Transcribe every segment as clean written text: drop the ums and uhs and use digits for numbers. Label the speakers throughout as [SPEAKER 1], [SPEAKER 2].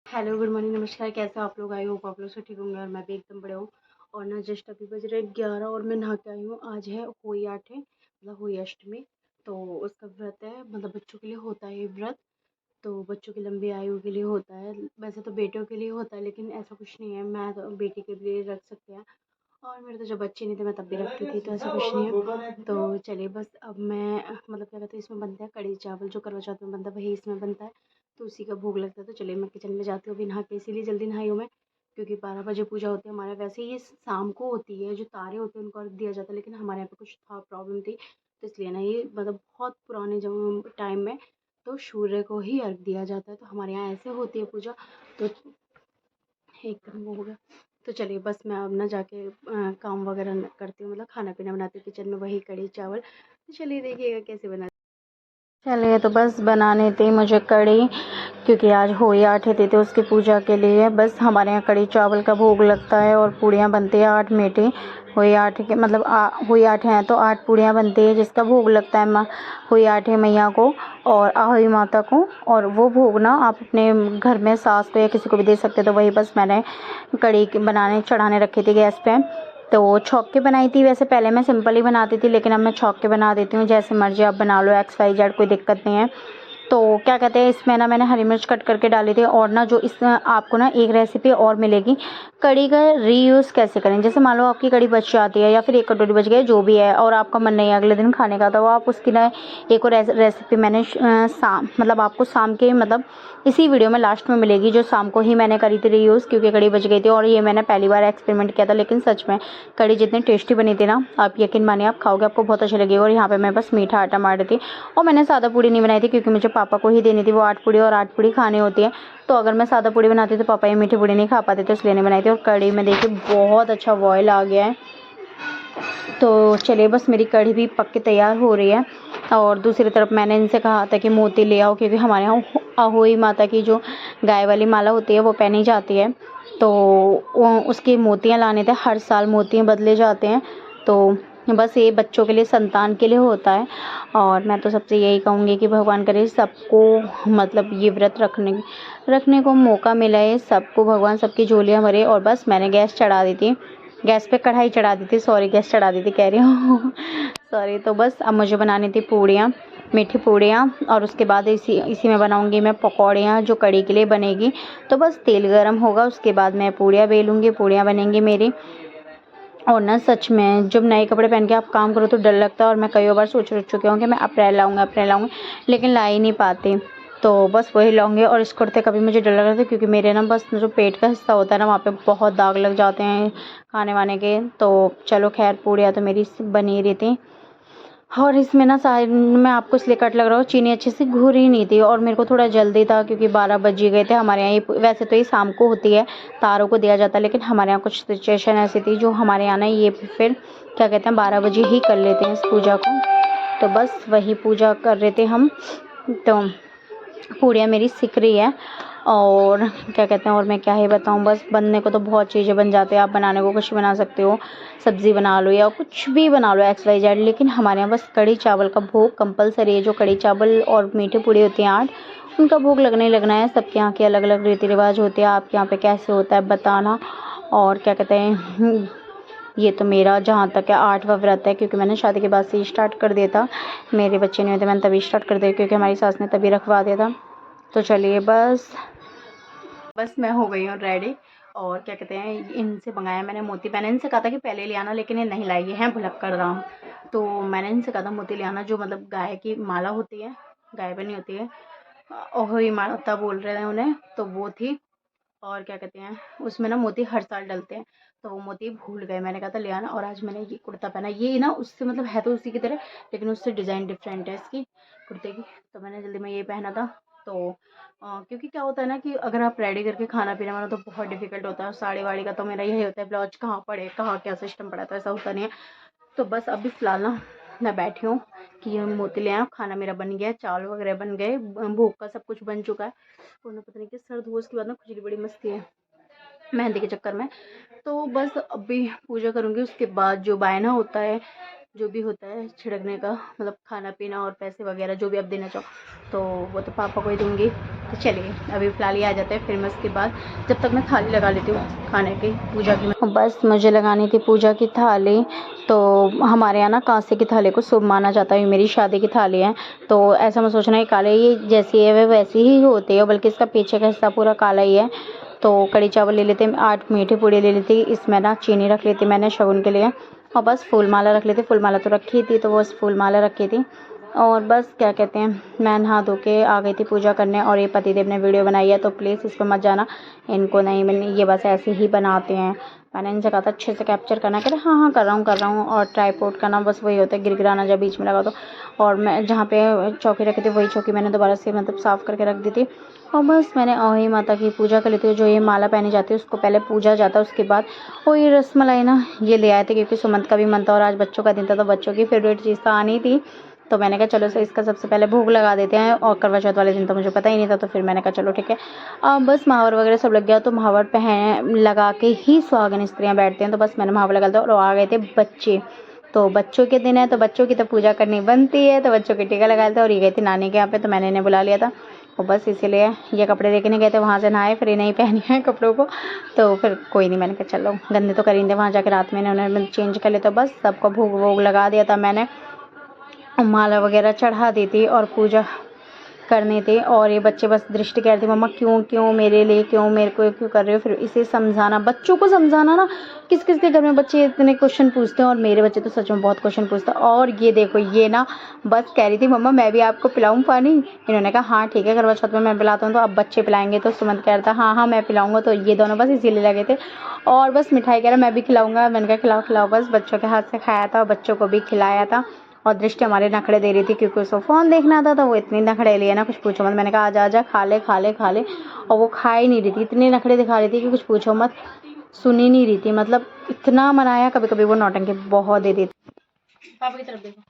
[SPEAKER 1] Hello, good morning, नमस्कार। कैसे हो आप लोग? आई होप आप लोग सब ठीक होंगे और मैं भी एकदम बढ़िया हूँ। और ना जस्ट अभी बज रहे 11 और मैं नहा के आई हूँ। आज है होली आठ है, मतलब होली अष्टमी। तो उसका व्रत है, मतलब बच्चों के लिए होता है ये व्रत। तो बच्चों की लंबी आयु के लिए होता है। वैसे तो बेटों के लिए होता है, लेकिन ऐसा कुछ नहीं है, मैं तो बेटी के लिए रख सकते हैं। और मेरे तो जब बच्चे नहीं थे मैं तब भी रखती थी, तो ऐसा कुछ नहीं है। तो चलिए, बस अब मैं मतलब क्या कहते हैं, इसमें बनता है कढ़ी चावल, जो करवा चौथ में बनता है वही इसमें बनता है। तो उसी का भोग लगता है। तो चलिए मैं किचन में जाती हूँ अभी नहा के, इसीलिए जल्दी नहाई हूँ मैं, क्योंकि 12 बजे पूजा होती है हमारे। वैसे ये शाम को होती है, जो तारे होते हैं उनको अर्घ दिया जाता है, लेकिन हमारे यहाँ पे कुछ था, प्रॉब्लम थी, तो इसलिए ना ये मतलब बहुत पुराने जब टाइम में तो सूर्य को ही अर्घ दिया जाता है। तो हमारे यहाँ ऐसे होती है पूजा। तो एकदम वो हो गया। तो चलिए, बस मैं अब ना जाके काम वगैरह करती हूँ, मतलब खाना पीना बनाती हूँ किचन में, वही कढ़ी चावल। तो चलिए देखिएगा कैसे बना। चलिए, तो बस बनानी थी मुझे कढ़ी, क्योंकि आज होली आठे थी तो उसकी पूजा के लिए बस हमारे यहाँ कढ़ी चावल का भोग लगता है और पूड़ियाँ बनती है 8 मीठी। होली आठे के मतलब होली आठे हैं तो 8 पूड़ियाँ बनती है, जिसका भोग लगता है माँ होली आठे मैया को और आहोई माता को। और वो भोग ना आप अपने घर में सास को या किसी को भी दे सकते हो। तो वही बस मैंने कढ़ी बनाने चढ़ाने रखी थी गैस पे। तो छौंक के बनाई थी। वैसे पहले मैं सिंपल ही बनाती थी, लेकिन अब मैं छौंक के बना देती हूँ। जैसे मर्जी आप बना लो, XYZ, कोई दिक्कत नहीं है। तो क्या कहते हैं, इसमें ना मैंने हरी मिर्च कट करके डाली थी। और ना जो इस आपको ना एक रेसिपी और मिलेगी, कढ़ी का रीयूज़ कैसे करें। जैसे मान लो आपकी कढ़ी बच जाती है या फिर एक कटोरी बच गई, जो भी है, और आपका मन नहीं है अगले दिन खाने का, तो आप उसकी ना एक और रेसिपी मैंने शाम मतलब आपको शाम के मतलब इसी वीडियो में लास्ट में मिलेगी, जो शाम को ही मैंने करी थी रीयूज़, क्योंकि कढ़ी बच गई थी। और ये मैंने पहली बार एक्सपेरिमेंट किया था, लेकिन सच में कढ़ी जितनी टेस्टी बनी थी ना, आप यकीन मानिए, आप खाओगे आपको बहुत अच्छी लगेगी। और यहाँ पे मैं बस मीठा आटा मार रही थी। और मैंने सादा पूड़ी नहीं बनाई थी, क्योंकि मुझे पापा को ही देनी थी वो 8 पूड़ी, और 8 पूड़ी खानी होती है। तो अगर मैं सादा पूड़ी बनाती तो पापा ये मीठी पूड़ी नहीं खा पाते, तो इसलिए नहीं बनाई थी। और कढ़ी में देखिए बहुत अच्छा बॉयल आ गया है। तो चलिए, बस मेरी कढ़ी भी पक के तैयार हो रही है। और दूसरी तरफ मैंने इनसे कहा था कि मोती ले आओ, क्योंकि हमारे यहाँ अहोई माता की जो गाय वाली माला होती है वो पहनी जाती है। तो उसकी मोतियाँ लाने थे, हर साल मोतियाँ बदले जाते हैं। तो बस ये बच्चों के लिए, संतान के लिए होता है। और मैं तो सबसे यही कहूँगी कि भगवान करे सबको मतलब ये व्रत रखने को मौका मिला है, सबको भगवान सबकी झोलियाँ भरे। और बस मैंने गैस चढ़ा दी थी, गैस पे कढ़ाई चढ़ा दी थी, सॉरी गैस चढ़ा दी थी कह रही हूँ सॉरी। तो बस अब मुझे बनानी थी पूड़ियाँ, मीठी पूड़ियाँ, और उसके बाद इसी में बनाऊंगी मैं पकौड़ियाँ, जो कढ़ी के लिए बनेगी। तो बस तेल गरम होगा, उसके बाद मैं पूड़ियाँ बेलूँगी, पूड़ियाँ बनेंगी मेरी। और ना सच में जब नए कपड़े पहन के आप काम करो तो डर लगता है। और मैं कई बार सोच चुकी हूँ कि मैं अप्रैल लाऊंगी, लेकिन ला ही नहीं पाती। तो बस वही लाऊंगी। और इस कुर्ते का भी मुझे डर लग रहा था, क्योंकि मेरे ना बस जो पेट का हिस्सा होता है ना, वहाँ पे बहुत दाग लग जाते हैं खाने वाने के। तो चलो खैर, पूड़ियाँ तो मेरी बनी रही थी। और इसमें ना साइड में आपको इसलिए कट लग रहा हो, चीनी अच्छे से घुल ही नहीं थी। और मेरे को थोड़ा जल्दी था, क्योंकि 12 बज ही गए थे हमारे यहाँ। ये वैसे तो ये शाम को होती है, तारों को दिया जाता है, लेकिन हमारे यहाँ कुछ सिचुएशन ऐसी थी जो हमारे यहाँ ना ये फिर क्या कहते हैं 12 बजे ही कर लेते हैं इस पूजा को। तो बस वही पूजा कर रहे थे हम। तो पूड़ियाँ मेरी सिक रही है। और क्या कहते हैं, और मैं क्या ही बताऊँ, बस बनने को तो बहुत चीज़ें बन जाती है। आप बनाने को कुछ बना सकते हो, सब्ज़ी बना लो या कुछ भी बना लो XYZ, लेकिन हमारे यहाँ बस कढ़ी चावल का भोग कंपलसरी है। जो कढ़ी चावल और मीठी पूड़ी होती हैं 8, उनका भोग लगना ही लगना है। सबके यहाँ के अलग अलग रीति रिवाज होते हैं, आपके यहाँ पे कैसे होता है बताना। और क्या कहते हैं, ये तो मेरा जहाँ तक है 8वां व्रत है, क्योंकि मैंने शादी के बाद से ही स्टार्ट कर दिया था। मेरे बच्चे नहीं होते मैंने तभी स्टार्ट कर दिया, क्योंकि हमारी सास ने तभी रखवा दिया था। तो चलिए, बस मैं हो गई हूँ रेडी। और क्या कहते हैं, इनसे मंगाया मैंने मोती। मैंने इनसे कहा था कि पहले ले आना, लेकिन ये नहीं लाएगी, हैं भुलक्कड़ राम। तो मैंने इनसे कहा था मोती ले आना, जो मतलब गाय की माला होती है, गाय बनी होती है, ओहोई माता बोल रहे हैं उन्हें, तो वो थी। और क्या कहते हैं, उसमें ना मोती हर साल डलते हैं, तो वो मोती भूल गए। मैंने कहा था ले आना। और आज मैंने ये कुर्ता पहना, ये ना उससे मतलब है तो उसी की तरह, लेकिन उससे डिज़ाइन डिफरेंट है इसकी कुर्ते की। तो मैंने जल्दी में ये पहना था। तो क्योंकि क्या होता है ना कि अगर आप रेडी करके खाना पीना वाला तो बहुत डिफिकल्ट होता है। साड़ी वाड़ी का तो मेरा यही होता है, ब्लाउज कहाँ पड़े, कहाँ क्या सिस्टम पड़ा, तो ऐसा होता नहीं है। तो बस अभी फ़िलहाल ना मैं बैठी हूँ कि ये मोती ले आऊँ। खाना मेरा बन गया, चावल वगैरह बन गए, भोग का सब कुछ बन चुका है। और ना पता नहीं किस सर्द हुआ, उसके बाद ना खिचड़ी बड़ी मस्ती है मेहंदी के चक्कर में। तो बस अभी पूजा करूँगी, उसके बाद जो बायना होता है जो भी होता है छिड़कने का, मतलब खाना पीना और पैसे वगैरह जो भी आप देना चाहो, तो वो तो पापा को ही दूँगी। तो चलिए अभी फ़िलहाल ये आ जाते हैं, फिर मैं उसके बाद जब तक मैं थाली लगा लेती हूँ खाने की, पूजा की। बस मुझे लगानी थी पूजा की थाली। तो हमारे यहाँ ना कांसे की थाली को शुभ माना जाता है। ये मेरी शादी की थाली है, तो ऐसा मैं सोच रहा हूँ काले ये जैसी है वैसी ही होती है, बल्कि इसका पीछे का हिस्सा पूरा काला ही है। तो कड़ी चावल ले लेते, 8 मीठी पूड़ी ले लेती, इसमें ना चीनी रख लेती मैंने शगुन के लिए, और बस फूल माला रख लेती। फूल माला तो रखी थी, तो बस फूल माला रखी थी। और बस क्या कहते हैं, मैं नहा धो के आ गई थी पूजा करने। और ये पतिदेव ने वीडियो बनाई है, तो प्लीज़ इस पर मत जाना, इनको नहीं मिलनी, ये बस ऐसे ही बनाते हैं। मैंने इनसे कहा था अच्छे से कैप्चर करना, कह रहे हाँ हाँ कर रहा हूँ। और ट्राईपोड का ना बस वही होता है, गिरगिराना जब बीच में लगा तो। और मैं जहाँ पे चौकी रखी थी वही चौकी मैंने दोबारा से मतलब साफ़ करके रख दी थी। और बस मैंने अहोई माता की पूजा कर लेती हूँ। जो ये माला पहनी जाती है उसको पहले पूजा जाता है, उसके बाद और ये रसमलाई ना ये ले आए थे, क्योंकि सुमंत का भी मन था और आज बच्चों का दिन था, तो बच्चों की फेवरेट चीज़ तो आनी थी। तो मैंने कहा चलो से इसका सबसे पहले भोग लगा देते हैं। और करवा चौथ वाले दिन तो मुझे पता ही नहीं था, तो फिर मैंने कहा चलो ठीक है। बस महावर वगैरह सब लग गया, तो महावर पहन लगा के ही सुहागन स्त्रियाँ बैठते हैं। तो बस मैंने महावर लगा दिया और आ गए थे बच्चे। तो बच्चों के दिन है तो बच्चों की तो पूजा करनी बनती है, तो बच्चों के टीका लगाए थे। और ये गए थे नानी के यहाँ पे, तो मैंने इन्हें बुला लिया था। और बस इसीलिए ये कपड़े देखने गए थे, वहाँ से नहाए, फिर नहीं पहने हैं कपड़ों को। तो फिर कोई नहीं, मैंने कहा चलो गंदे तो करेंगे, वहाँ जाकर रात में उन्होंने चेंज कर लिया। तो बस सबको भोग वोग लगा दिया था मैंने, माला वगैरह चढ़ा दी थी और पूजा करनी थी। और ये बच्चे बस दृष्टि कह रहे थे मम्मा क्यों क्यों मेरे लिए, क्यों मेरे को क्यों कर रहे हो। फिर इसे समझाना, बच्चों को समझाना ना, किस किस के घर में बच्चे इतने क्वेश्चन पूछते हैं, और मेरे बच्चे तो सच में बहुत क्वेश्चन पूछते हैं। और ये देखो ये ना बस कह रही थी मम्मा मैं भी आपको पिलाऊं पानी। इन्होंने कहा हाँ ठीक है, करवा चौथ में मैं पिलाता हूँ, तो अब बच्चे पिलाएंगे। तो सुमंत कह रहा था हाँ हाँ मैं पिलाऊंगा। तो ये दोनों बस इसीलिए लगे थे। और बस मिठाई कह रहा मैं भी खिलाऊंगा। मैंने कहा खिलाओ खिलाओ। बस बच्चों के हाथ से खाया था और बच्चों को भी खिलाया था। और दृष्टि हमारे नखड़े दे रही थी, क्योंकि उसको फ़ोन देखना था, तो वो इतनी नखड़े लिए ना कुछ पूछो मत। मैंने कहा आजा आजा खा ले खा ले खा ले, और वो खा ही नहीं रही थी, इतनी नखड़े दिखा रही थी कि कुछ पूछो मत। सुन ही नहीं रही थी, मतलब इतना मनाया, कभी कभी वो नौटंकी बहुत दे देती। पापा की तरफ देखो,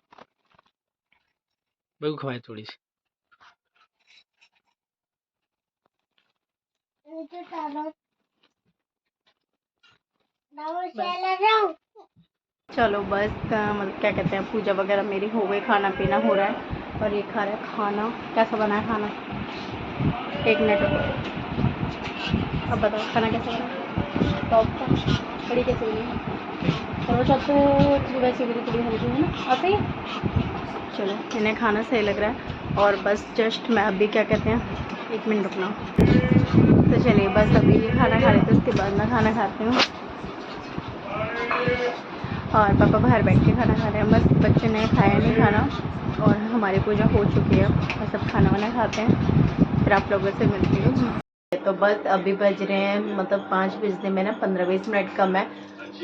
[SPEAKER 2] मेरे को खवाए थोड़ी सी।
[SPEAKER 1] चलो बस मतलब क्या कहते हैं, पूजा वगैरह मेरी हो गई, खाना पीना हो रहा है। और ये खा रहा है खाना। कैसा बना है खाना? 1 मिनट रुको, अब बताओ खाना कैसा बना है? टॉप का। कड़ी कैसे बनी है? करवा चौथ तो वैसे भी कड़ी हल्की है ना, आते ही। चलो इन्हें खाना सही लग रहा है। और बस जस्ट मैं अभी क्या कहते हैं, 1 मिनट रुकना। तो चलिए बस अभी ये खाना खा लेते, उसके बाद मैं खाना खाती हूँ। और पापा बाहर बैठ के खाना खा रहे हैं, बस बच्चे ने खाया नहीं खाना। और हमारी पूजा हो चुकी है और सब खाना वाना खाते हैं, फिर आप लोगों से मिलती हूँ। तो बस अभी बज रहे हैं मतलब 5 बजने में ना 15-20 मिनट कम है।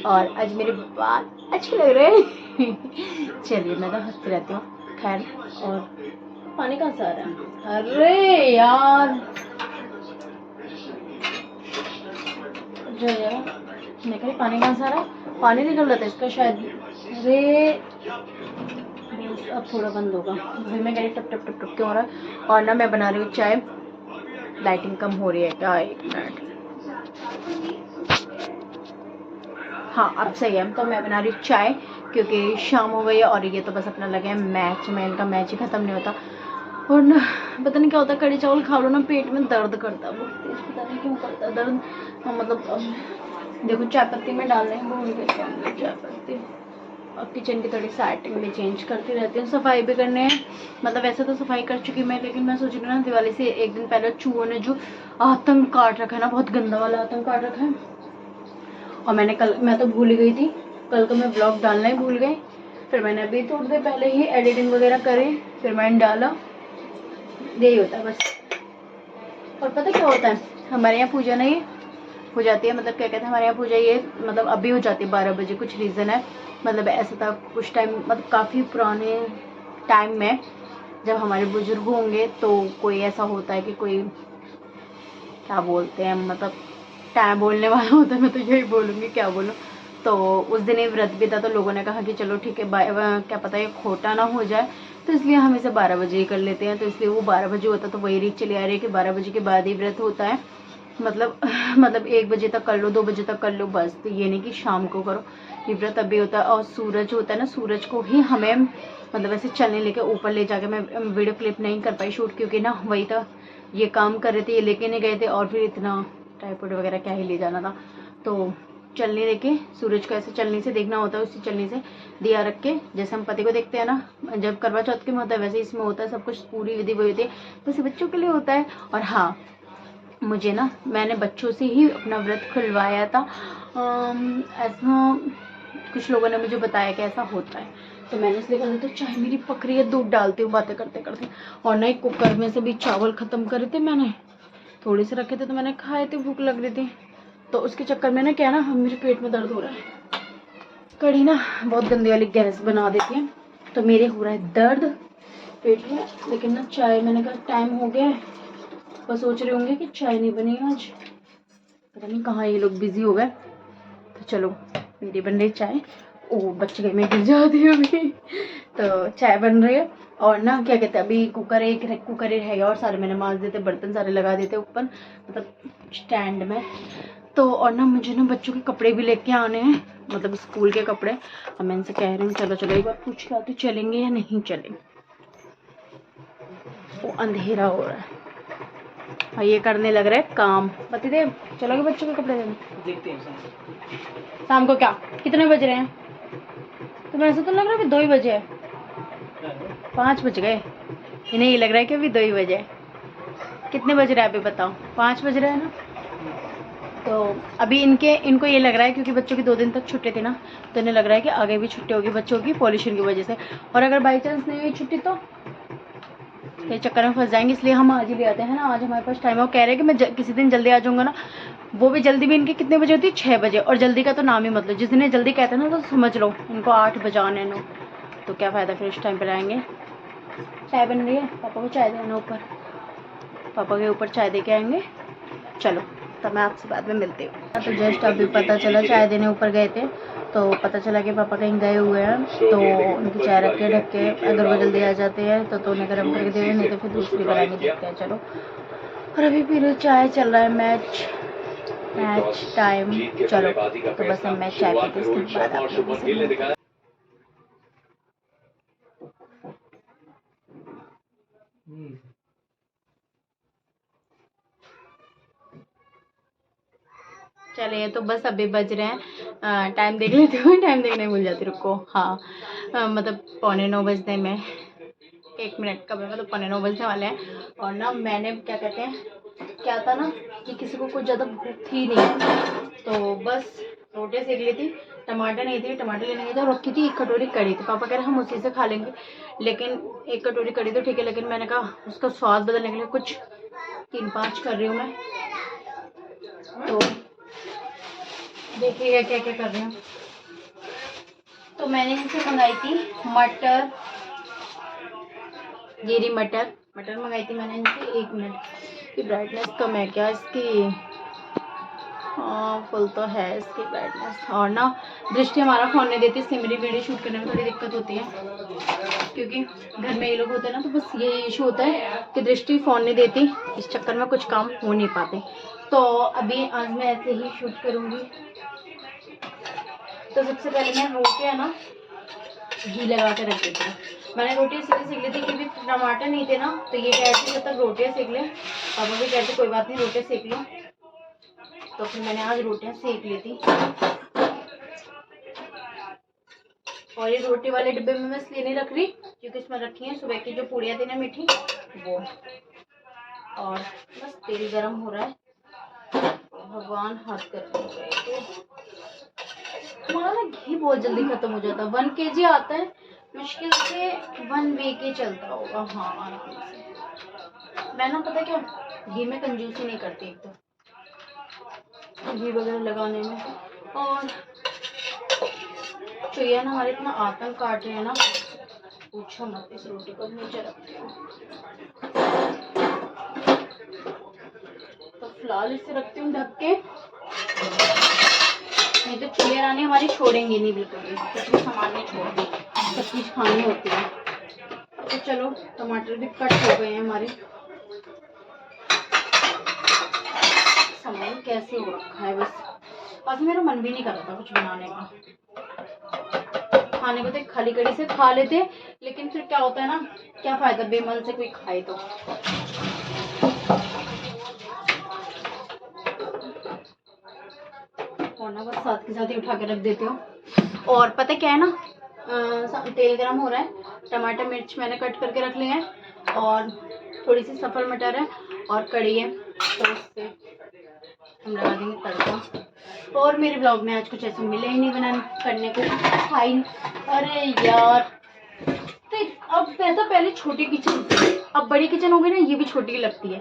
[SPEAKER 1] और आज मेरे बाल अच्छे लग रहे हैं। चलिए मैं तो हंसती रहती हूँ, खैर। और पानी कहाँ से आ रहा है? अरे यार मैं कह रही पानी कहाँ से आ रहा है, पानी निकल रहा था इसका शायद। अरे अब थोड़ा बंद होगा, वही मैं कह रही टप टप टप टप क्यों हो रहा है। और ना मैं बना रही हूँ चाय, लाइटिंग कम हो रही है क्या? 1 मिनट, हाँ अब सही है। तो मैं बना रही हूँ चाय, क्योंकि शाम हो गई है और ये तो बस अपना लगे हैं मैच में, इनका मैच ही ख़त्म नहीं होता। और ना पता नहीं क्या होता है, कड़ी चावल खा लो ना पेट में दर्द करता है, बहुत तेज, पता नहीं क्यों करता है दर्द। मतलब अब देखो चाय पत्ती में डाल रहे हैं, भूल गए चाय पत्ती। और किचन की थोड़ी सेटिंग भी चेंज करती रहती हूँ, सफाई भी करने हैं। मतलब वैसे तो सफाई कर चुकी मैं, लेकिन मैं सोच रही हूँ ना दिवाली से 1 दिन पहले चूहों ने जो आतंक काट रखा है ना, बहुत गंदा वाला आतंक काट रखा है। और मैं तो भूल गई थी, कल को मैं ब्लॉग डालना ही भूल गई। फिर मैंने अभी थोड़ी देर पहले ही एडिटिंग वगैरह करी, फिर मैंने डाला। यही होता है बस। और पता क्या होता है, हमारे यहाँ पूजा नहीं हो जाती है, मतलब क्या कहते हैं हमारे यहाँ पूजा ये मतलब अभी हो जाती है 12 बजे। कुछ रीज़न है, मतलब ऐसा था कुछ टाइम, मतलब काफ़ी पुराने टाइम में जब हमारे बुजुर्ग होंगे, तो कोई ऐसा होता है कि कोई क्या बोलते हैं, मतलब टाइम बोलने वाला होता है, मैं तो यही बोलूँगी क्या बोलूँ। तो उस दिन ये व्रत भी था, तो लोगों ने कहा कि चलो ठीक है, क्या पता ये खोटा ना हो जाए, तो इसलिए हम इसे 12 बजे ही कर लेते हैं। तो इसलिए वो 12 बजे होता, तो वही रीत चली आ रही है कि 12 बजे के बाद ही व्रत होता है। मतलब 1 बजे तक कर लो, 2 बजे तक कर लो बस, तो ये नहीं कि शाम को करो। ये व्रत अभी होता है। और सूरज होता है ना, सूरज को ही हमें मतलब ऐसे चलने लेके ऊपर ले जाके, मैं वीडियो क्लिप नहीं कर पाई शूट, क्योंकि ना वही था, ये काम कर रहे थे, ये लेके नहीं गए थे, और फिर इतना टाइपॉड वगैरह क्या ही ले जाना था। तो चलने लेके सूरज को ऐसे चलने से देखना होता है, उसी चलने से दिया रख के, जैसे हम पति को देखते हैं ना जब करवा चौथ के में होता है, वैसे इसमें होता है सब कुछ, पूरी विधि वही होती है, वैसे बच्चों के लिए होता है। और हाँ, मुझे ना, मैंने बच्चों से ही अपना व्रत खुलवाया था। ऐसा कुछ लोगों ने मुझे बताया कि ऐसा होता है, तो मैंने इसलिए कहा तो चाय मेरी पक रही है, दूध डालती हूँ बातें करते करते। और ना एक कुकर में से भी चावल ख़त्म करे थे मैंने, थोड़े से रखे थे तो मैंने खाए थे, भूख लग रही थी, तो उसके चक्कर में ना क्या ना, मेरे पेट में दर्द हो रहा है। कढ़ी ना बहुत गंदी वाली गैस बना देती है, तो मेरे हो रहा है दर्द पेट में। लेकिन ना चाय, मैंने कहा टाइम हो गया है, बस सोच रहे होंगे कि चाय नहीं बनी आज, पता नहीं कहाँ ये लोग बिजी हो गए। तो चलो मेरी बन रही चाय। ओ बच गई, मैं गिर जाती हूँ अभी। तो चाय बन रही है, और ना क्या कहते हैं, अभी कुकर ही रह गया, और सारे मैंने मांज देते, बर्तन सारे लगा देते ऊपर, मतलब स्टैंड में। तो और ना मुझे ना बच्चों के कपड़े भी लेके आने हैं, मतलब स्कूल के कपड़े। अब मैं इनसे कह रही हूँ चलो चलो एक बार पूछ के आते, चलेंगे या नहीं चलेंगे। वो अंधेरा हो रहा है और ये करने लग रहा है काम। पतिदेव चलोगे बच्चों के कपड़े देने? देखते हैं शाम को। क्या कितने बज रहे हैं? तो ऐसा तो लग रहा है अभी 2 ही बजे है। 5 बज गए। इन्हें ये लग रहा है कि अभी 2 ही बजे है। कितने बज रहे हैं अभी बताओ? 5 बज रहे हैं ना। तो अभी इनको ये लग रहा है, क्योंकि बच्चों की 2 दिन तक छुट्टी थी ना, तो इन्हें लग रहा है कि आगे भी छुट्टी होगी बच्चों की पॉल्यूशन की वजह से। और अगर बाई चांस नहीं हुई छुट्टी तो ये चक्कर में फंस जाएंगे, इसलिए हम आज ही ले आते हैं ना। आज हमारे पास टाइम है। वो कह रहे हैं कि मैं किसी दिन जल्दी आ जाऊंगा ना। वो भी जल्दी भी इनकी कितने बजे होती है? 6 बजे। और जल्दी का तो नाम ही मतलब, जिस दिन जल्दी कहते हैं ना, तो समझ लो इनको 8 बजाने नो, तो क्या फ़ायदा फिर इस टाइम पर आएंगे। चाय बन रही है, पापा को चाय देना ऊपर, पापा के ऊपर चाय दे के आएंगे। चलो तब मैं आपसे बाद में मिलती हूँ। तो जस्ट अभी पता चला, चाय देने ऊपर गए थे तो पता चला कि पापा कहीं गए हुए हैं, तो उनकी चाय रख के ढक के, अगर वो जल्दी आ जाते हैं तो उन्हें गर्म करके दे, नहीं तो फिर दूसरी बनाएंगे, देखते हैं। चलो, और अभी फिर चाय चल रहा है, मैच टाइम। चलो तो बस हम मैच चाय पीते उसके बाद आप लोगों से मिलते हैं। चलिए तो बस अभी बज रहे हैं, टाइम देख लेती हूँ, टाइम देखने भूल जाती, रुको। हाँ, मतलब 8:45 बजने में 1 मिनट का, मतलब 8:45 बजने वाले हैं। और ना मैंने क्या कहते हैं, क्या था ना कि किसी को कुछ ज़्यादा भूख थी नहीं, तो बस रोटियाँ सेक ली थी। टमाटर नहीं थे, टमाटर लेने गए थे, और रखी थी 1 कटोरी कड़ी थी। पापा कह रहे हम उसी से खा लेंगे, लेकिन 1 कटोरी कड़ी तो ठीक है, लेकिन मैंने कहा उसका स्वाद बदलने के लिए कुछ 3-5 कर रही हूँ मैं। तो देखिएगा क्या क्या कर रही हूँ। तो मैंने इनसे मंगाई थी मटर, गिरी मटर मंगाई थी मैंने इनसे। 1 मिनट की ब्राइटनेस कम है क्या इसकी? हाँ फुल तो है इसकी ब्राइटनेस। और ना दृष्टि हमारा फ़ोन नहीं देती, इसलिए मेरी वीडियो शूट करने में थोड़ी दिक्कत होती है, क्योंकि घर में ये लोग होते हैं ना, तो बस ये इशू होता है कि दृष्टि फ़ोन नहीं देती, इस चक्कर में कुछ काम हो नहीं पाते। तो अभी आज मैं ऐसे ही शूट करूँगी। तो सबसे पहले मैं रोटियाँ ना घी लगा के रख देती हूँ। मैंने रोटियाँ इसलिए सेक ली थी क्योंकि टमाटर नहीं थे ना, तो ये कह रहे थे जब तक रोटियाँ सेक लें। पापा भी कहते कोई बात नहीं, रोटियाँ सेक लो। तो फिर मैंने आज रोटियाँ सेक ली थी। और ये रोटी वाले डिब्बे में मैं इसलिए नहीं रख रही क्योंकि इसमें रखी है सुबह की जो पूड़ियाँ थी ना मीठी, वो। और बस तेल गरम हो रहा है, भगवान हाथ कर रहे हैं। हमारा ना घी बहुत जल्दी खत्म हो जाता है। 1 kg आता है, मुश्किल से 1 वीक ही चलता होगा। हाँ आराम से। मैं ना पता क्या, घी में कंजूसी नहीं करती एक तो घी वगैरह लगाने में। और चुहिया ना हमारे इतना आतंक काट रहे हैं ना, पूछो मत। इस रोटी को नीचे रखती हूँ, तो फिलहाल इसे रखती हूँ ढक के, नहीं तो चुहिया रानी हमारी छोड़ेंगी नहीं बिल्कुल भी, कुछ भी सामान नहीं छोड़ेंगे, सब चीज़ खानी होती है। तो चलो टमाटर भी कट हो गए हैं हमारे, कैसे हो रखा है बस। आज मेरा मन भी नहीं कर रहा था कुछ बनाने का। खाने को तो खाली कड़ी से खा लेते, लेकिन फिर क्या होता है ना, क्या फायदा बेमन से कोई खाए तो। और ना बस साथ के साथ ही उठा के रख देती हूँ। और पता क्या है ना, तेल गरम हो रहा है, टमाटर मिर्च मैंने कट करके रख लिए हैं और थोड़ी सी सफल मटर है और कड़ी है, तो उससे हम लगा देंगे तड़का। और मेरे ब्लॉग में आज कुछ ऐसा मिला ही नहीं बनाने करने को, खाई। अरे यार, तो अब तो पहले छोटी किचन थी, अब बड़ी किचन हो गई ना, ये भी छोटी लगती है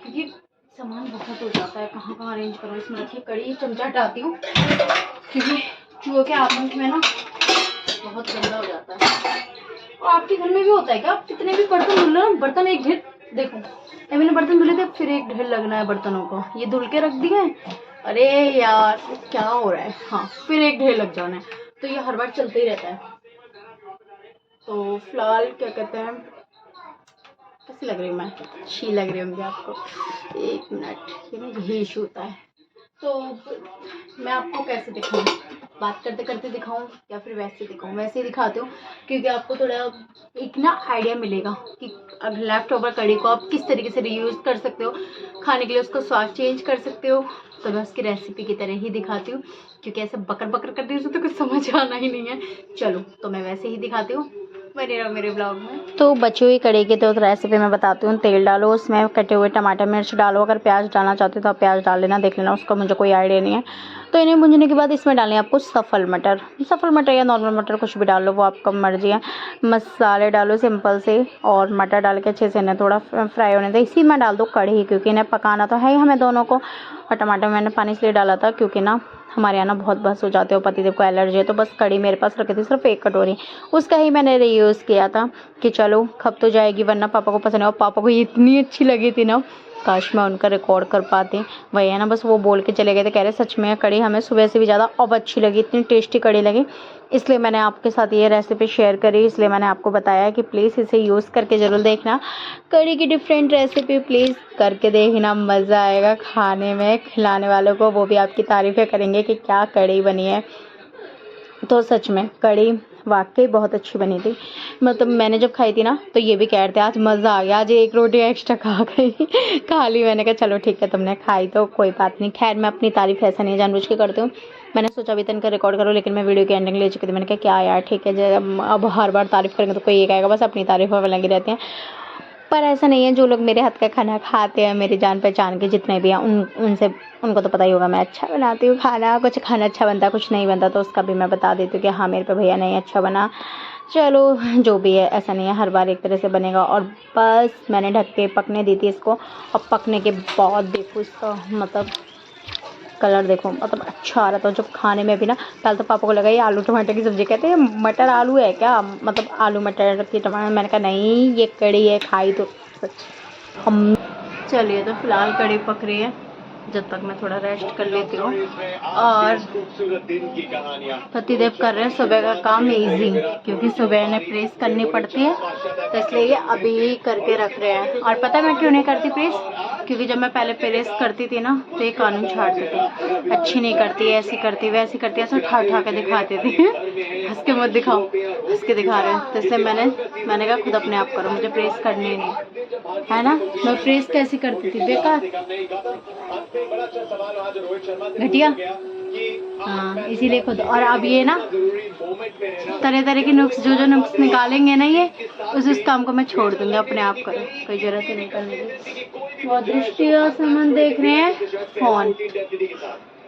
[SPEAKER 1] क्योंकि सामान बहुत हो जाता है, कहाँ कहाँ अरेंज करो। इसमें रखिए कड़ी, चमचा हटाती हूँ क्योंकि चूहों के आतंक में ना बहुत गंदा हो जाता है। और आपके घर में भी होता है क्या? आप कितने भी बर्तन धुल लो, बर्तन एक ढेर, देखो ये मैंने बर्तन धुले थे, फिर एक ढेर लगना है बर्तनों को, ये धुल के रख दिए। अरे यार क्या हो रहा है, हाँ फिर एक ढेर लग जाना है, तो ये हर बार चलते ही रहता है। तो फिलहाल क्या कहते हैं, कैसी लग रही हूँ मैं? अच्छी लग रही होंगी आपको। एक मिनट, ये ना यही इशू होता है। तो मैं आपको कैसे दिखाऊँ, बात करते करते दिखाऊँ या फिर वैसे दिखाऊँ? वैसे ही दिखाती हूँ क्योंकि आपको थोड़ा एक ना आइडिया मिलेगा कि अगर लेफ्ट ओवर कड़ी को आप किस तरीके से रीयूज़ कर सकते हो, खाने के लिए उसका स्वाद चेंज कर सकते हो। तो मैं उसकी रेसिपी की तरह ही दिखाती हूँ क्योंकि ऐसे बकर बकर करती हूँ तो कुछ समझ आना ही नहीं है। चलो तो मैं वैसे ही दिखाती हूँ, बने रहो मेरे ब्लॉग में। तो बची हुई कड़ी की तो रेसिपी मैं बताती हूँ। तेल डालो, उसमें कटे हुए टमाटर मिर्च डालो, अगर प्याज डालना चाहते हो तो आप प्याज डाल लेना, देख लेना, उसका मुझे कोई आइडिया नहीं है। तो इन्हें भूनने के बाद इसमें डालें आपको सफल मटर या नॉर्मल मटर, कुछ भी डाल लो, वो आपका मर्जी है। मसाले डालो सिंपल से और मटर डाल के अच्छे से इन्हें थोड़ा फ्राई होने दो। इसी में डाल दो कड़ी क्योंकि इन्हें पकाना तो है ही हमें दोनों को। और टमाटर मैंने पानी इसलिए डाला था क्योंकि ना हमारे यहाँ ना बहुत बस हो जाते हो, पतिदेव को एलर्जी है, तो बस कड़ी मेरे पास रखी थी सिर्फ 1 कटोरी, उसका ही मैंने रीयूज़ किया था कि चलो खप तो जाएगी, वरना पापा को पसंद है। और पापा को ये इतनी अच्छी लगी थी ना, काश मैं उनका रिकॉर्ड कर पाती। वही है ना, बस वो बोल के चले गए थे, कह रहे सच में कड़ी हमें सुबह से भी ज़्यादा अब अच्छी लगी, इतनी टेस्टी कड़ी लगी। इसलिए मैंने आपके साथ ये रेसिपी शेयर करी, इसलिए मैंने आपको बताया कि प्लीज़ इसे यूज़ करके ज़रूर देखना। कड़ी की डिफरेंट रेसिपी प्लीज़ करके देखना, मज़ा आएगा खाने में, खिलाने वालों को वो भी आपकी तारीफ़ें करेंगे कि क्या कड़ी बनी है। तो सच में कड़ी वाकई बहुत अच्छी बनी थी। मतलब मैंने जब खाई थी ना तो ये भी कह रहे थे आज मज़ा आ गया, आज 1 रोटी एक्स्ट्रा खा गई खा ली। मैंने कहा चलो ठीक है, तुमने खाई तो कोई बात नहीं। खैर मैं अपनी तारीफ़ ऐसा नहीं जानबूझ के करती हूँ, मैंने सोचा अभी तक रिकॉर्ड करो, लेकिन मैं वीडियो की एंडिंग ले चुकी थी। मैंने कहा क्या यार ठीक है, अब हर बार तारीफ़ करेंगे तो कोई ये कहेगा बस अपनी तारीफ़ों में लगी रहती हैं। पर ऐसा नहीं है, जो लोग मेरे हाथ का खाना खाते हैं, मेरी जान पहचान के जितने भी हैं, उनको तो पता ही होगा मैं अच्छा बनाती हूँ खाना। कुछ खाना अच्छा बनता, कुछ नहीं बनता तो उसका भी मैं बता देती हूँ कि हाँ मेरे पे भैया नहीं अच्छा बना। चलो जो भी है, ऐसा नहीं है हर बार एक तरह से बनेगा। और बस मैंने ढक के पकने दी थी इसको, और पकने के बाद देखो इसका मतलब कलर देखो, मतलब अच्छा आ रहा था। जब खाने में भी ना, पहले तो पापा को लगा ये आलू टमाटर की सब्ज़ी, कहते हैं मटर आलू है क्या, मतलब आलू मटर की टमाटर। मैंने कहा नहीं ये कड़ी है, खाई तो हम। चलिए तो फिलहाल कड़ी पक रही है, जब तक मैं थोड़ा रेस्ट कर लेती हूँ। और पतिदेव कर रहे हैं सुबह का काम इजी, क्योंकि सुबह इन्हें प्रेस करनी पड़ती है, तो इसलिए ये अभी करके रख रहे हैं। और पता है मैं क्यों नहीं करती प्रेस, क्योंकि जब मैं पहले प्रेस करती थी ना तो ये कानून छाड़ते थे, अच्छी नहीं करती, ऐसी करती वैसी करती, ऐसे उठा उठा के दिखाते थे हंस के मत दिखाओ, हंस के दिखा रहे हैं। तो इसलिए मैंने कहा खुद अपने आप करो, मुझे प्रेस करनी नहीं है ना। मैं प्रेस कैसी करती थी, बेकार, घटिया। हाँ इसीलिए खुद। और अब ये ना तरह तरह के नुक्स, जो नुक्स निकालेंगे ना ये, उस काम को मैं छोड़ दूंगी, अपने आप करो, कोई जरूरत ही नहीं करने की। बहुत दृष्टि और सामान देख रहे हैं, फोन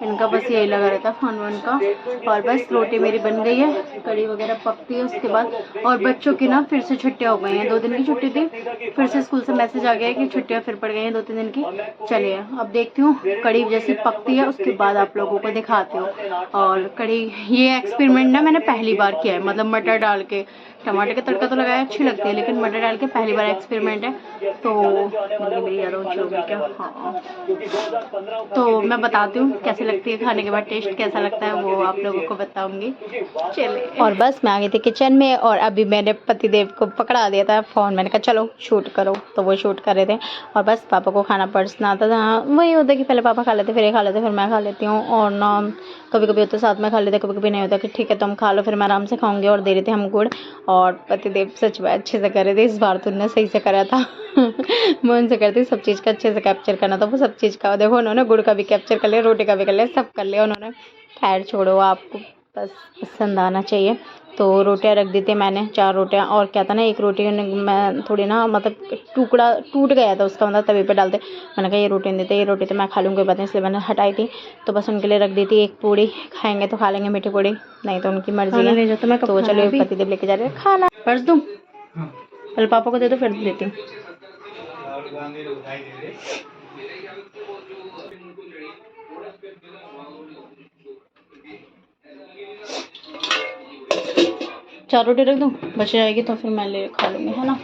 [SPEAKER 1] इनका बस यही लगा रहता है, फोन वोन का। और बस रोटी मेरी बन गई है, कड़ी वगैरह पकती है उसके बाद। और बच्चों की ना फिर से छुट्टियां हो गई हैं, 2 दिन की छुट्टी थी, फिर से स्कूल से मैसेज आ गया है कि छुट्टियां फिर पड़ गई हैं 2-3 दिन की। चलिए अब देखती हूँ कड़ी जैसी पकती है, उसके बाद आप लोगों को दिखाती हूँ। और कड़ी ये एक्सपेरिमेंट ना मैंने पहली बार किया है, मतलब मटर डाल के टमाटर का तड़का तो लगाया, अच्छी लगती है, लेकिन मटर डाल के पहली बार एक्सपेरिमेंट है, तो मेरी ज़्यादा ऊँची होगी क्या? हाँ, तो मैं बताती हूँ कैसे लगती है, खाने के बाद टेस्ट कैसा लगता है वो आप लोगों को बताऊँगी। चलिए, और बस मैं आ गई थी किचन में, और अभी मैंने पतिदेव को पकड़ा दिया था फ़ोन, मैंने कहा चलो शूट करो, तो वो शूट कर रहे थे। और बस पापा को खाना परोसना आता था, वही होता है कि पहले पापा खा लेते, फिर ये खा लेते, फिर मैं खा लेती हूँ, और ना कभी कभी होता साथ में खा लेते, कभी कभी नहीं होता कि ठीक है तुम खा लो, फिर मैं आराम से खाऊंगी। और दे रहे थे हम गुड़, और पतिदेव सच में अच्छे से कर रहे थे, इस बार तो उन्होंने सही से करा था। मैं उनसे करती सब चीज़ का अच्छे से कैप्चर करना, तो वो सब चीज़ का देखो, उन्होंने गुड़ का भी कैप्चर कर लिया, रोटी का भी कर लिया, सब कर लिया उन्होंने। खैर छोड़ो, आपको बस पसंद आना चाहिए। तो रोटियां रख दी थी मैंने, 4 रोटियां, और क्या था ना, एक रोटी मैं थोड़ी ना मतलब टुकड़ा टूट गया था उसका, मतलब तवे पे डालते, मैंने कहा ये रोटी नहीं देते, ये रोटी तो मैं खा लूँगी, बात नहीं, इसलिए मैंने हटाई थी। तो बस उनके लिए रख दी थी एक पूड़ी, खाएंगे तो खा लेंगे मीठी पूड़ी, नहीं तो उनकी मर्जी है। तो चलो पतिदेव लेके जा रहे हैं खाना, पर्स दूँ पहले पापा को दे दो, फिर देती हूँ। 4 रोटी रख दूँ, बच जाएगी तो फिर मैं ले खा लूँगी, है ना।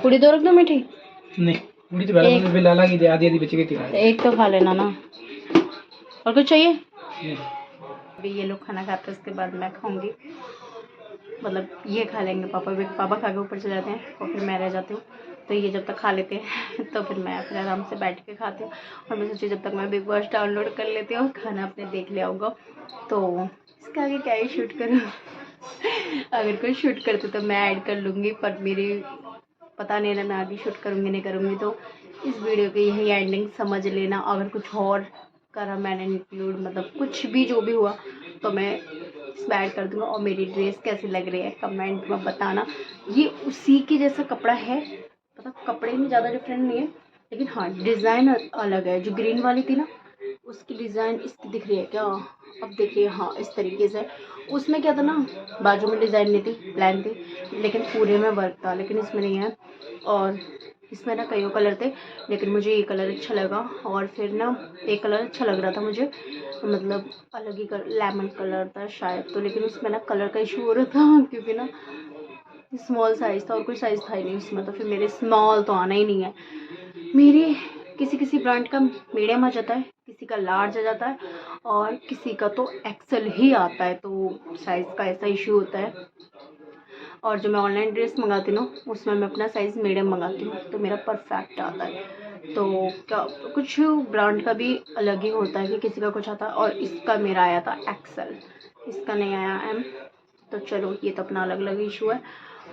[SPEAKER 1] पूड़ी 2 रख दूँ मीठी? नहीं, पूड़ी तो पहले आधी आधी बची थी, एक तो खा लेना ना। और कुछ चाहिए? अभी ये लोग खाना खाते हैं, उसके बाद मैं खाऊंगी, मतलब ये खा लेंगे, पापा खा के ऊपर चले जाते हैं और फिर मैं रह जाती हूँ। तो ये जब तक खा लेते हैं तो फिर मैं अपने आराम से बैठ के खाती हूँ। और मैं सोची जब तक मैं बिग बॉस डाउनलोड कर लेती हूँ, खाना अपने देख लिया होगा, तो इसके आगे क्या ही शूट करूँ। अगर कोई शूट करते तो मैं ऐड कर लूँगी, पर मेरी पता नहीं है मैं आगे शूट करूँगी नहीं करूँगी। तो इस वीडियो की यही एंडिंग समझ लेना। अगर कुछ और करा मैंने इंक्लूड, मतलब कुछ भी जो भी हुआ, तो मैं इसमें ऐड कर दूँगा। और मेरी ड्रेस कैसी लग रही है कमेंट में बताना। ये उसी के जैसा कपड़ा है, मतलब कपड़े में ज़्यादा डिफरेंट नहीं है, लेकिन हाँ डिज़ाइन अलग है। जो ग्रीन वाली थी ना, उसकी डिज़ाइन इसकी दिख रही है क्या? अब देखिए, हाँ इस तरीके से। उसमें क्या था ना, बाजू में डिज़ाइन नहीं थी, प्लान थी, लेकिन पूरे में वर्क था, लेकिन इसमें नहीं है। और इसमें ना कई कलर थे, लेकिन मुझे ये कलर अच्छा लगा। और फिर ना एक कलर अच्छा लग रहा था मुझे, मतलब अलग ही कलर, लेमन कलर था शायद, तो लेकिन उसमें ना कलर का इशू हो रहा था, क्योंकि ना स्मॉल साइज़ था और कोई साइज़ था ही नहीं इसमें, तो फिर मेरे स्मॉल तो आना ही नहीं है। मेरी किसी किसी ब्रांड का मीडियम आ जाता है, किसी का लार्ज आ जाता है, और किसी का तो एक्सेल ही आता है, तो साइज़ का ऐसा इशू होता है। और जो मैं ऑनलाइन ड्रेस मंगाती हूँ ना, उसमें मैं अपना साइज़ मीडियम मंगाती हूँ, तो मेरा परफेक्ट आता है। तो क्या कुछ ब्रांड का भी अलग ही होता है कि किसी का कुछ आता है, और इसका मेरा आया था एक्सेल, इसका नहीं आया एम। तो चलो ये तो अपना अलग अलग इशू है।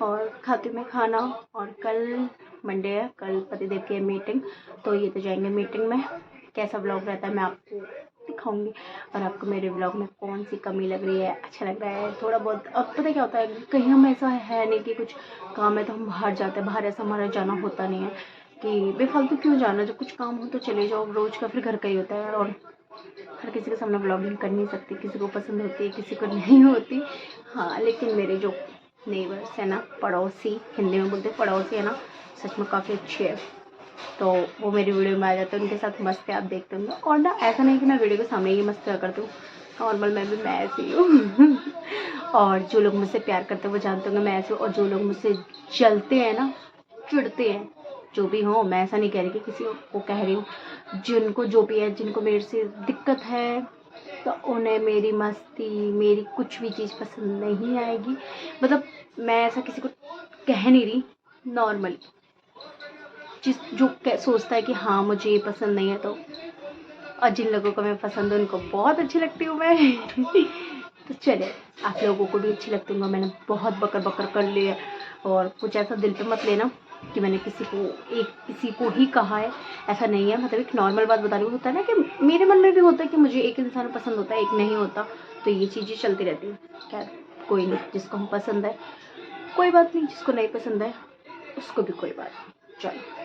[SPEAKER 1] और खाती हूँ मैं खाना, और कल मंडे है, कल पतिदेव की मीटिंग, तो ये तो जाएंगे मीटिंग में। कैसा ब्लॉग रहता है मैं आपको दिखाऊंगी, और आपको मेरे ब्लॉग में कौन सी कमी लग रही है, अच्छा लग रहा है थोड़ा बहुत। अब पता क्या होता है, कहीं हम ऐसा है नहीं कि कुछ काम है तो हम बाहर जाते हैं, बाहर ऐसा हमारा जाना होता नहीं है कि बेफालतू क्यों जाना, जब कुछ काम हो तो चले जाओ, रोज़ का फिर घर का ही होता है। और हर किसी के सामने ब्लॉगिंग कर नहीं सकती, किसी को पसंद होती है किसी को नहीं होती। हाँ, लेकिन मेरे जो नेबर्स है ना, पड़ोसी, हिंदी में बोलते हैं पड़ोसी है ना, सच में काफ़ी अच्छी है, तो वो मेरी वीडियो में आ जाते हैं, उनके साथ मस्ती आप देखते होंगे। और ना ऐसा नहीं कि मैं वीडियो के सामने ही मस्ती करती हूँ, नॉर्मल मैं ऐसी हूँ। और जो लोग मुझसे प्यार करते हैं वो जानते होंगे मैं ऐसी हूँ, और जो लोग मुझसे जलते हैं ना, चिढ़ते हैं, जो भी हो, मैं ऐसा नहीं कह रही कि किसी को कह रही हूँ, जिनको जो भी है, जिनको मेरे से दिक्कत है, तो उन्हें मेरी मस्ती, मेरी कुछ भी चीज़ पसंद नहीं आएगी। मतलब मैं ऐसा किसी को कह नहीं रही, नॉर्मली जिस जो सोचता है कि हाँ मुझे ये पसंद नहीं है, तो और जिन लोगों को मैं पसंद हूँ उनको बहुत अच्छी लगती हूँ मैं। तो चले, आप लोगों को भी अच्छी लगती हूँ। मैंने बहुत बकर बकर कर लिया, और कुछ ऐसा दिल पे मत लेना कि मैंने किसी को ही कहा है, ऐसा नहीं है। मतलब एक नॉर्मल बात बता रही हूँ, होता है ना कि मेरे मन में भी होता है कि मुझे एक इंसान पसंद होता है, एक नहीं होता, तो ये चीज़ें चलती रहती हैं। खैर कोई नहीं, जिसको हम पसंद है कोई बात नहीं, जिसको नहीं पसंद है उसको भी कोई बात नहीं, चलो।